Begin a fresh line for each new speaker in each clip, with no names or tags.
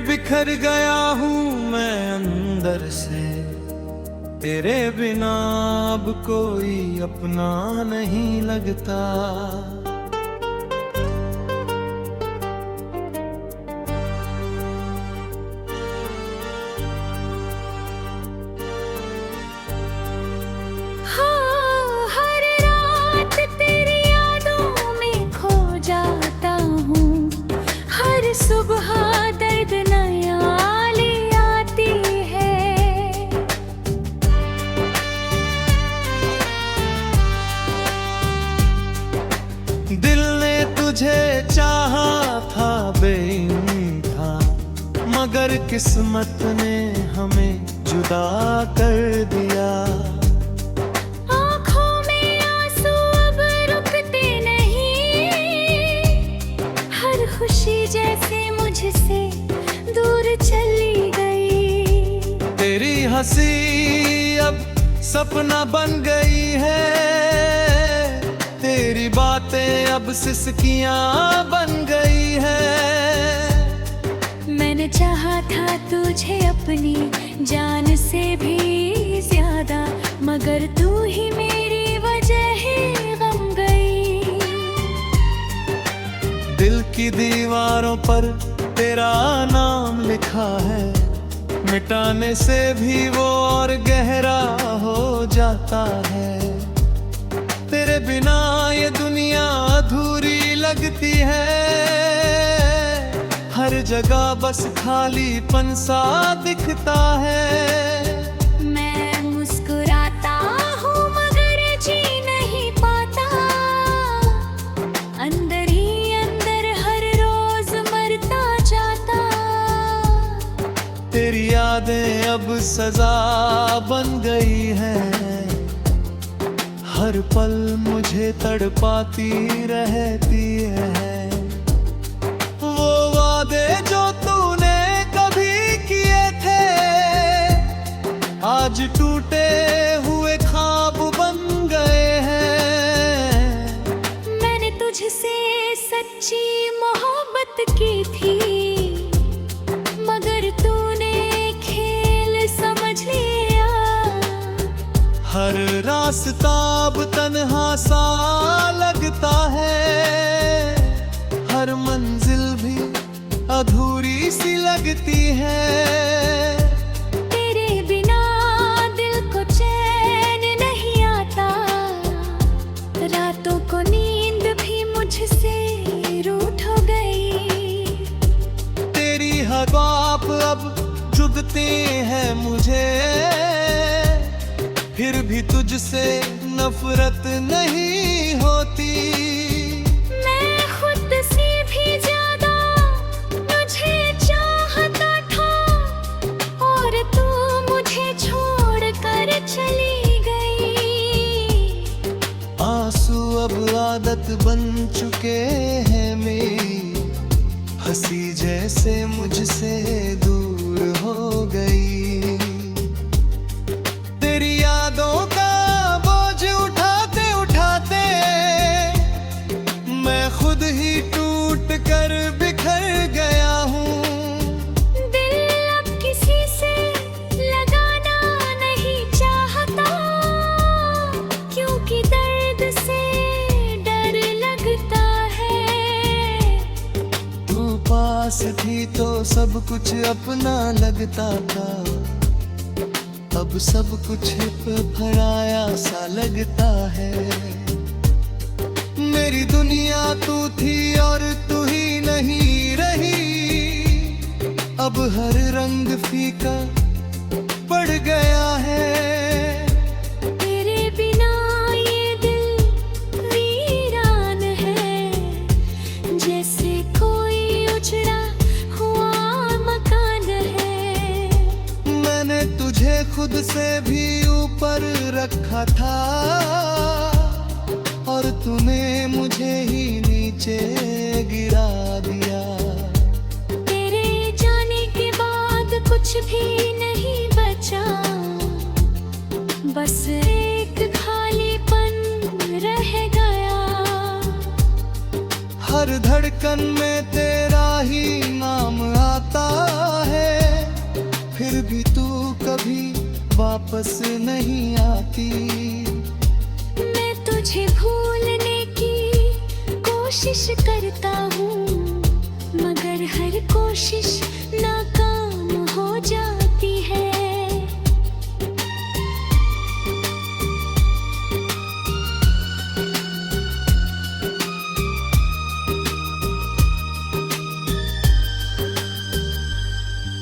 बिखर गया हूँ मैं अंदर से, तेरे बिना अब कोई अपना नहीं लगता।
हाँ, हर रात तेरी यादों में खो जाता हूँ, हर सुबह दर्द नया ले आती है।
दिल ने तुझे चाहा था बेइंतहा, मगर किस्मत ने हमें जुदा कर दिया।
आँखों में आंसू अब रुकते नहीं, हर खुशी जैसे मुझसे दूर चली गई।
तेरी हंसी अब सपना बन गई है, तेरी बातें अब सिसकियां बन गई है।
मैंने चाहा था तुझे अपनी जान से भी ज्यादा, मगर तू ही मेरी वजह है गम गई।
दिल की दीवारों पर तेरा नाम लिखा है, मिटाने से भी वो और गहरा हो जाता है। तेरे बिना ये दुनिया अधूरी लगती है, हर जगह बस खालीपन सा दिखता है।
मैं मुस्कुराता हूँ मगर जी नहीं पाता, अंदर ही अंदर हर रोज मरता जाता।
तेरी यादें अब सजा बन गई है, हर पल मुझे तड़पाती रहती है। वो वादे जो तूने कभी किए थे, आज टूटे हुए ख्वाब बन गए हैं।
मैंने तुझसे सच्ची मोहब्बत की थी, मगर तूने खेल समझ लिया।
हर रास्ता अब तन्हा सा लगता है, हर मंजिल भी अधूरी सी लगती है।
तेरे बिना दिल को चैन नहीं आता, रातों को नींद भी मुझसे रूठ हो गई।
तेरी हर बात अब चुभती है मुझे, फिर भी तुझसे नफरत नहीं होती।
मैं खुद से भी ज्यादा तुझे चाहता था, और तू मुझे छोड़ कर चली गई।
आंसू अब आदत बन चुके हैं मेरी, हंसी जैसे मुझसे दूर हो गई। तेरी यादों का बोझ उठाते उठाते मैं खुद ही टूट कर बिखर गया हूँ।
दिल अब किसी से लगाना नहीं चाहता, क्योंकि दर्द से डर लगता है।
तू पास थी तो सब कुछ अपना लगता था, अब सब कुछ पराया सा लगता है। मेरी दुनिया तू थी और तू ही नहीं रही, अब हर रंग फीका पड़ गया है।
तेरे बिना ये दिल वीरान है, जैसे कोई उजड़ा हुआ मकान है।
मैंने तुझे खुद से भी ऊपर रखा था, और तूने मुझे ही नीचे गिरा दिया।
तेरे जाने के बाद कुछ भी नहीं बचा, बस एक खालीपन रह गया।
हर धड़कन में तेरा ही नाम आता है, फिर भी तू कभी वापस नहीं आती।
मैं तुझे भूलने की कोशिश करता हूँ, मगर हर कोशिश नाकाम हो जाती है।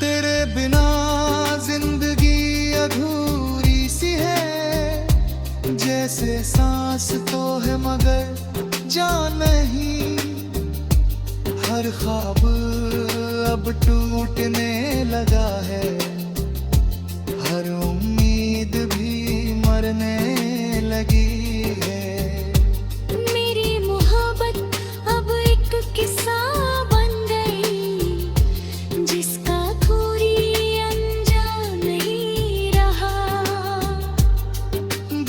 तेरे बिना जिंदगी अधूरी सी है, जैसे सांस तो है मगर जान नहीं। हर ख्वाब अब टूटने लगा है, हर उम्मीद भी मरने लगी है।
मेरी मोहब्बत अब एक किस्सा बन गई, जिसका कोई अंजाम नहीं रहा।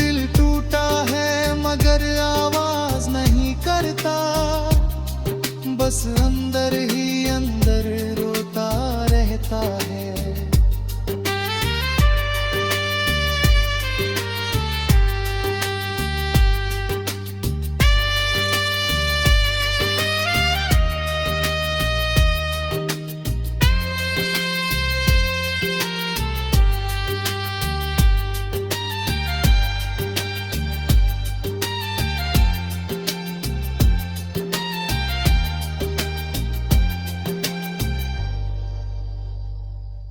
दिल टूटा है मगर आवाज नहीं करता, बस अंदर ही अंदर रोता रहता है।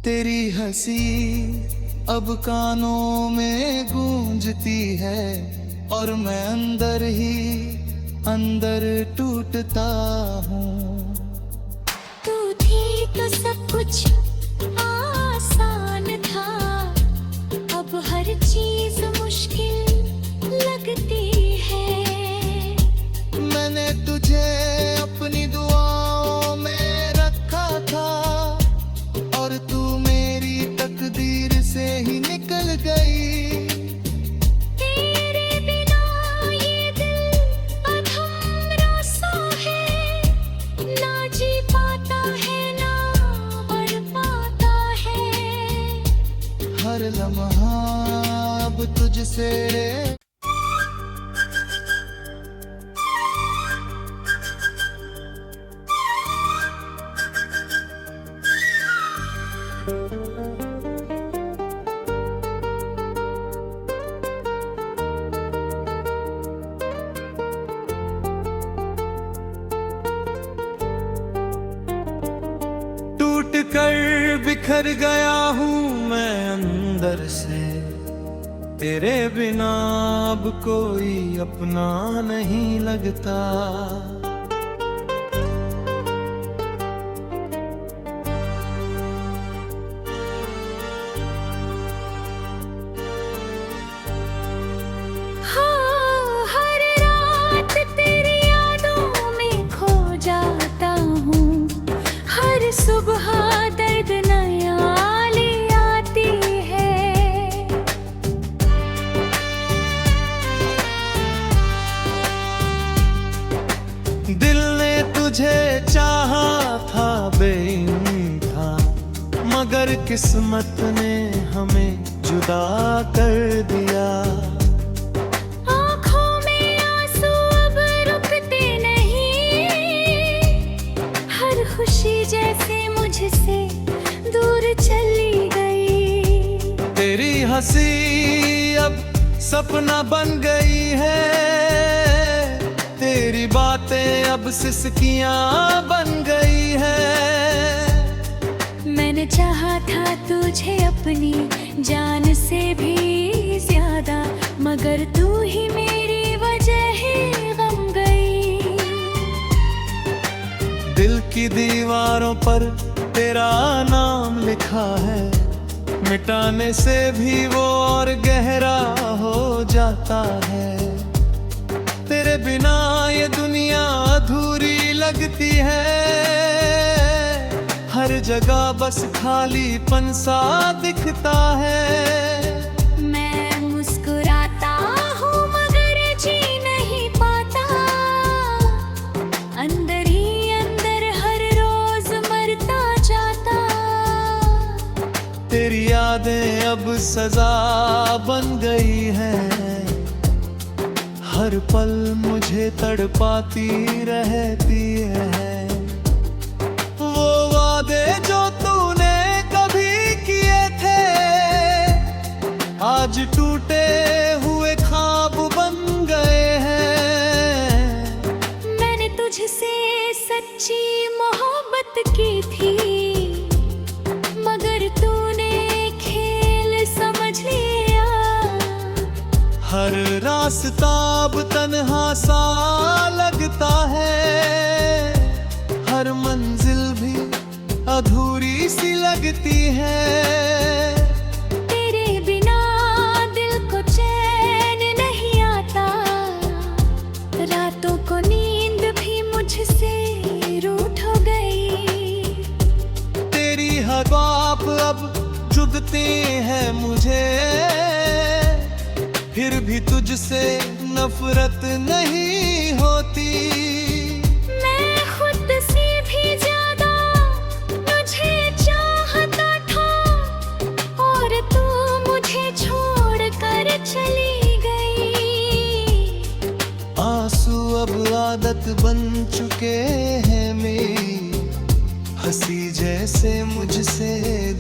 तेरी हंसी अब कानों में गूंजती है, और मैं अंदर ही अंदर टूटता हूँ।
तू थी तो सब कुछ आसान था, अब हर चीज मुश्किल लगती है।
मैंने तुझे अपनी दुआओं में रखा था, और तू मेरी तकदीर से ही निकल गई।
तेरे बिना ये दिल अधूरा सा है, ना जी पाता है ना बढ़ पाता है।
हर लम्हा अब तुझसे टूट कर बिखर गया हूँ मैं अंदर से, तेरे बिना अब कोई अपना नहीं लगता।
हाँ, हर रात तेरी यादों में खो जाता हूँ, हर सुबह दर्द नया ले आती है।
दिल ने तुझे चाहा था बेइंतहा, मगर किस्मत ने हमें जुदा कर दिया।
आँखों में आंसू अब रुकते नहीं, हर खुशी जैसे मुझसे दूर चली गई।
तेरी हंसी अब सपना बन गई है, तेरी बातें अब सिसकियां बन गई है।
मैंने चाहा था तुझे अपनी जान से भी ज्यादा, मगर तू ही मेरी वजह है गम गई।
दिल की दीवारों पर तेरा नाम लिखा है, मिटाने से भी वो और गहरा हो जाता है। तेरे बिना ये दुनिया अधूरी लगती है, हर जगह बस खालीपन सा दिखता है।
मैं मुस्कुराता हूँ मगर जी नहीं पाता, अंदर ही अंदर हर रोज
सजा बन गई है। हर पल मुझे तड़पाती रहती है। वो वादे जो तूने कभी किए थे आज टूटे हुए ख्वाब बन गए हैं।
मैंने तुझसे सच्ची मोहब्बत की थी, मगर तूने खेल समझ लिया।
हर रास्ता अब तन्हा सा लगता है, हर मंजिल भी अधूरी सी लगती है।
तेरे बिना दिल को चैन नहीं आता, रातों को नींद भी मुझसे रूठ हो गई।
तेरी हर बात अब चुभती है मुझे, फिर भी तुझसे नफरत नहीं होती।
मैं खुद से भी ज्यादा तुझे चाहता था, और तू मुझे छोड़ कर चली गई।
आंसू अब आदत बन चुके हैं मेरी, हंसी जैसे मुझसे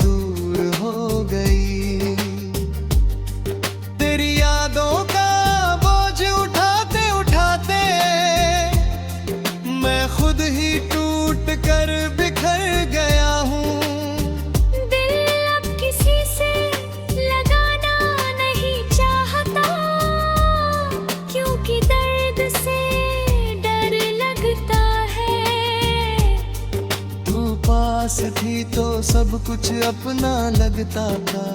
दूर हो गई। तेरी यादों का बोझ उठाते उठाते मैं खुद ही टूट कर बिखर गया हूँ।
दिल अब किसी से लगाना नहीं चाहता, क्योंकि दर्द से डर लगता है।
तू पास थी तो सब कुछ अपना लगता था,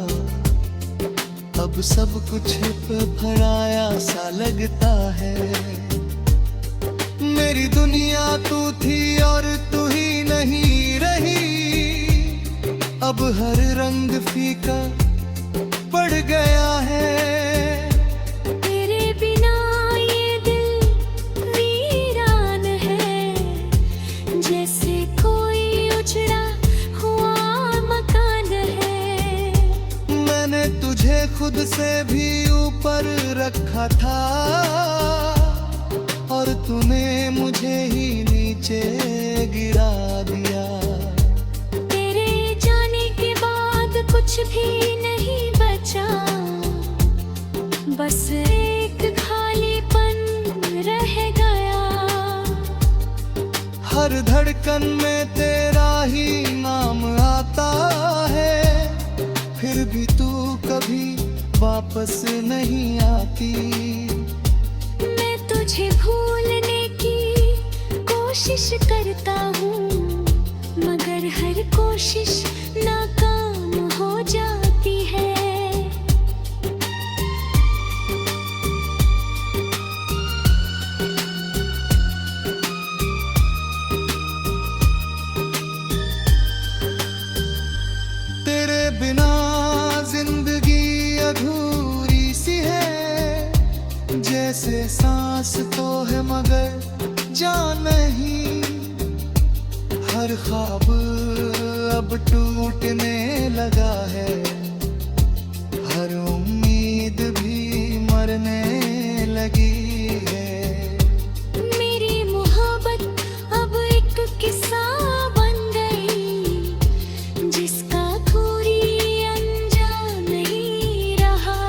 अब सब कुछ पराया सा लगता है। मेरी दुनिया तू थी और तू ही नहीं रही, अब हर रंग फीका पड़ गया है।
तेरे बिना ये दिल वीरान है, जैसे कोई उजड़ा हुआ मकान है।
मैंने तुझे खुद से भी ऊपर रखा था, और तूने मुझे ही नीचे गिरा दिया।
तेरे जाने के बाद कुछ भी नहीं बचा, बस एक खालीपन रह गया।
हर धड़कन में तेरा ही नाम आता है, फिर भी तू कभी वापस नहीं आती।
मैं तुझे भूलने की कोशिश करता हूँ, मगर हर कोशिश नाकाम हो जाती है।
तेरे बिना जिंदगी अधूरी सी है, जैसे सांस तो है मगर जान नहीं। हर ख्वाब अब टूटने लगा है, हर उम्मीद भी मरने लगी है।
मेरी मोहब्बत अब एक किस्सा बन गई, जिसका कोई अंजाम नहीं रहा।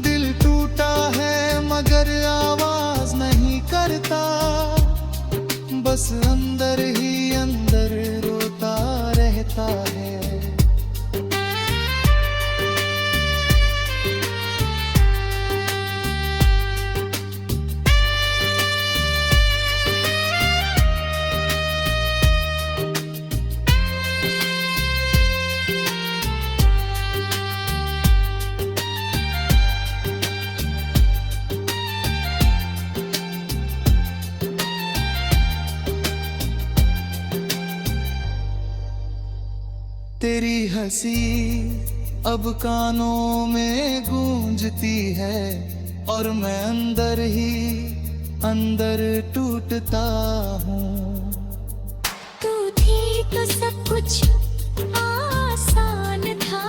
दिल टूटा है मगर आवाज नहीं करता, बस अंदर ही अंदर रोता रहता है। तेरी हंसी अब कानों में गूंजती है, और मैं अंदर ही अंदर टूटता हूँ।
तू थी तो सब कुछ आसान था,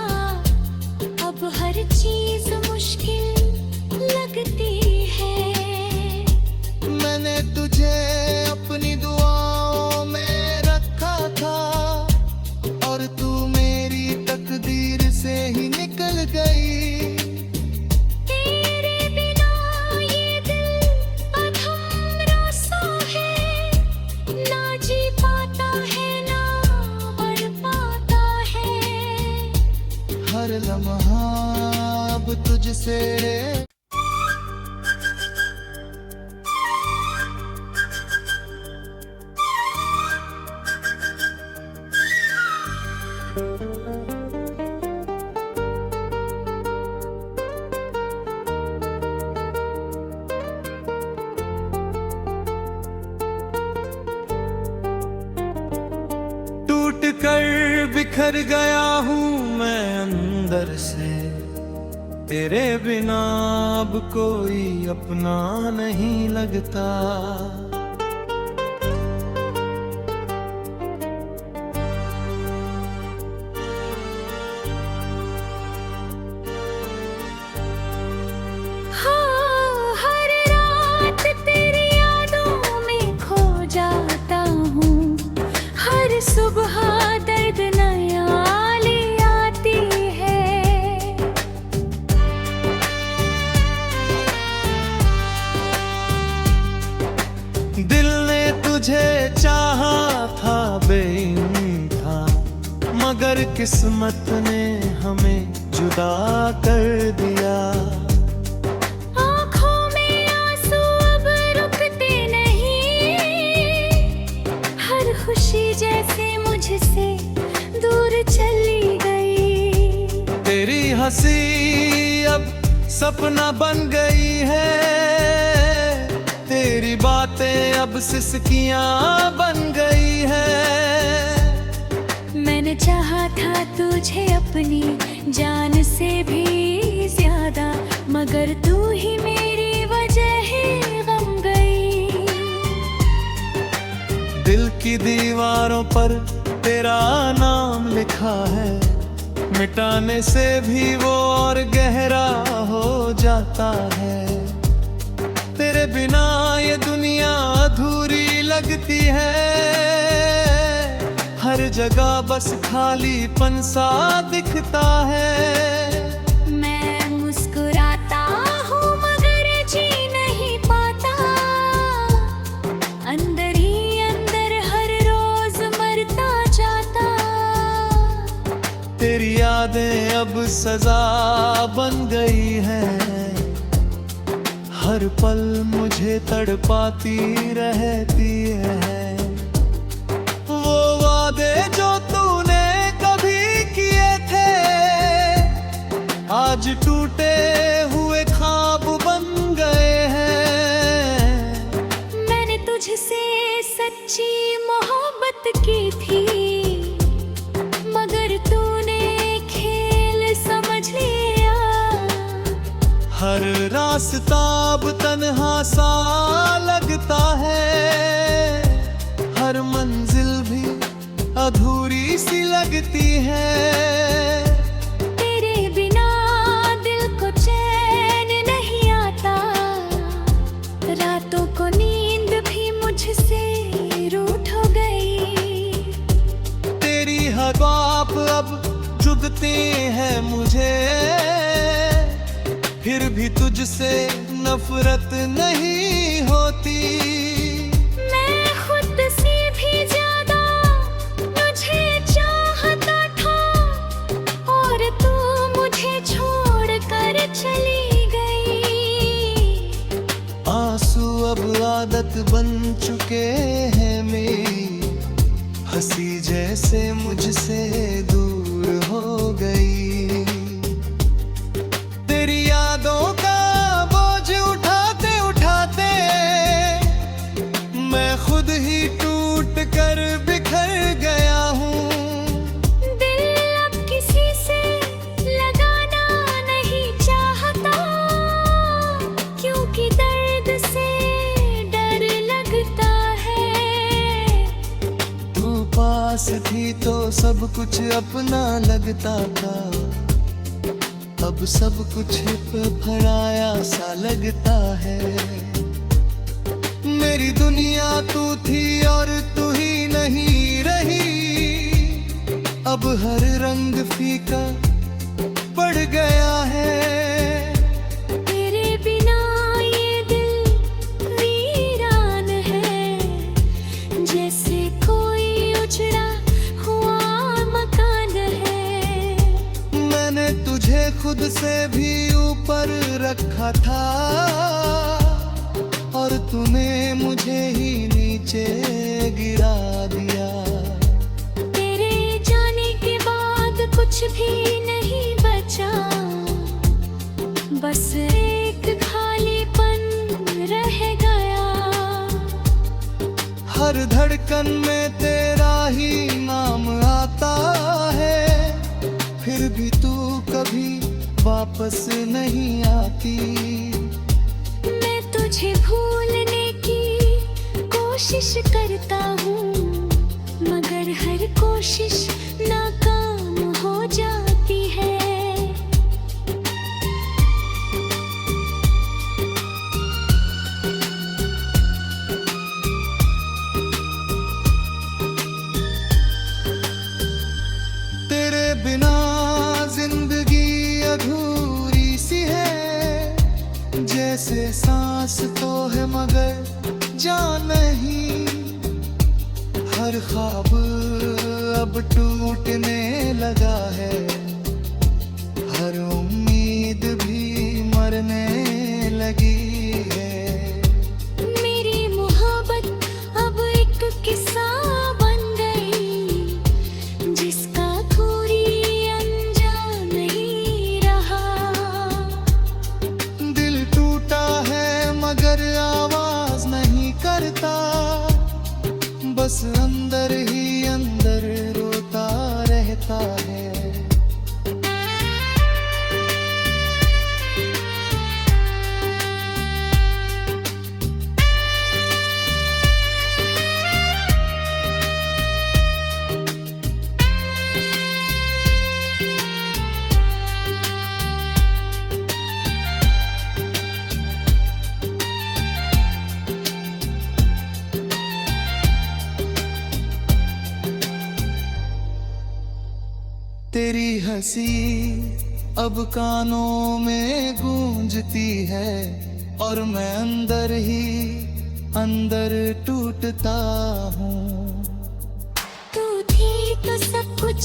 कर बिखर गया हूँ मैं अंदर से, तेरे बिना अब कोई अपना नहीं लगता।
हाँ, हर रात तेरी यादों में खो जाता हूँ, हर सुबह दर्द नया ले आती है।
दिल ने तुझे चाहा था बेइंतहा, मगर किस्मत ने हमें जुदा कर दिया।
आँखों में आंसू अब रुकते नहीं, हर खुशी जैसे मुझसे दूर चली गई।
तेरी हंसी अब सपना बन गई है, तेरी बातें अब सिसकियां बन गई है।
मैंने चाहा था तुझे अपनी जान से भी ज्यादा, मगर तू ही मेरी वजह है गम गई।
दिल की दीवारों पर तेरा नाम लिखा है, मिटाने से भी वो और गहरा हो जाता है। तेरे बिना ये दुनिया अधूरी लगती है, हर जगह बस खालीपन सा दिखता है।
मैं मुस्कुराता हूँ मगर जी नहीं पाता, अंदर ही अंदर हर रोज मरता जाता।
तेरी यादें अब सजा बन गई है, हर पल मुझे तड़पाती रहती है। वो वादे जो तूने कभी किए थे, आज टूटे हुए ख्वाब बन गए हैं।
मैंने तुझसे सच्ची मोहब्बत की थी, मगर तूने खेल समझ लिया।
हर रास्ता अब तन्हा सा लगता है, हर मंजिल भी अधूरी सी लगती है।
तेरे बिना दिल को चैन नहीं आता, रातों को नींद भी मुझसे रूठ हो गई।
तेरी हर बात अब चुभती है मुझे, फिर भी तुझसे नफरत नहीं होती।
मैं खुद से भी ज्यादा तुझे चाहता था, और तू मुझे छोड़ कर चली गई।
आंसू अब आदत बन चुके हैं मेरी, हंसी जैसे मुझसे दूर हो गई। तेरी यादों का बोझ उठाते उठाते मैं खुद ही टूट कर बिखर गया हूँ।
दिल अब किसी से लगाना नहीं चाहता, क्योंकि दर्द से डर लगता है।
तू पास थी तो सब कुछ अपना लगता था, अब सब कुछ पे फराया सा लगता है। मेरी दुनिया तू थी और तू ही नहीं रही, अब हर रंग फीका पड़ गया है।
तेरे बिना ये दिल वीरान है, जैसे कोई उजड़ा हुआ मकान है।
मैंने तुझे खुद से भी ऊपर रखा था, और तूने मुझे ही नीचे गिरा दिया।
तेरे जाने के बाद कुछ भी नहीं बचा, बस एक खालीपन रह गया।
हर धड़कन में तेरा ही नाम आता है, फिर भी तू कभी वापस नहीं आती।
मैं तुझे भूलने की कोशिश करता हूँ, मगर हर कोशिश नाकाम हो जाती है।
तेरे बिना जिंदगी अधूरी सी है, जैसे सांस तो है मगर जान नहीं। हर ख्वाब अब टूटने लगा है, हर उम्मीद भी मरने लगी है।
मेरी मोहब्बत अब एक किस्सा बन गई, जिसका कोई अंजाम नहीं रहा।
दिल टूटा है मगर आवाज नहीं करता, बस अंदर ही अंदर रोता रहता है। तेरी हंसी अब कानों में गूंजती है, और मैं अंदर ही अंदर टूटता हूँ।
तू थी तो सब कुछ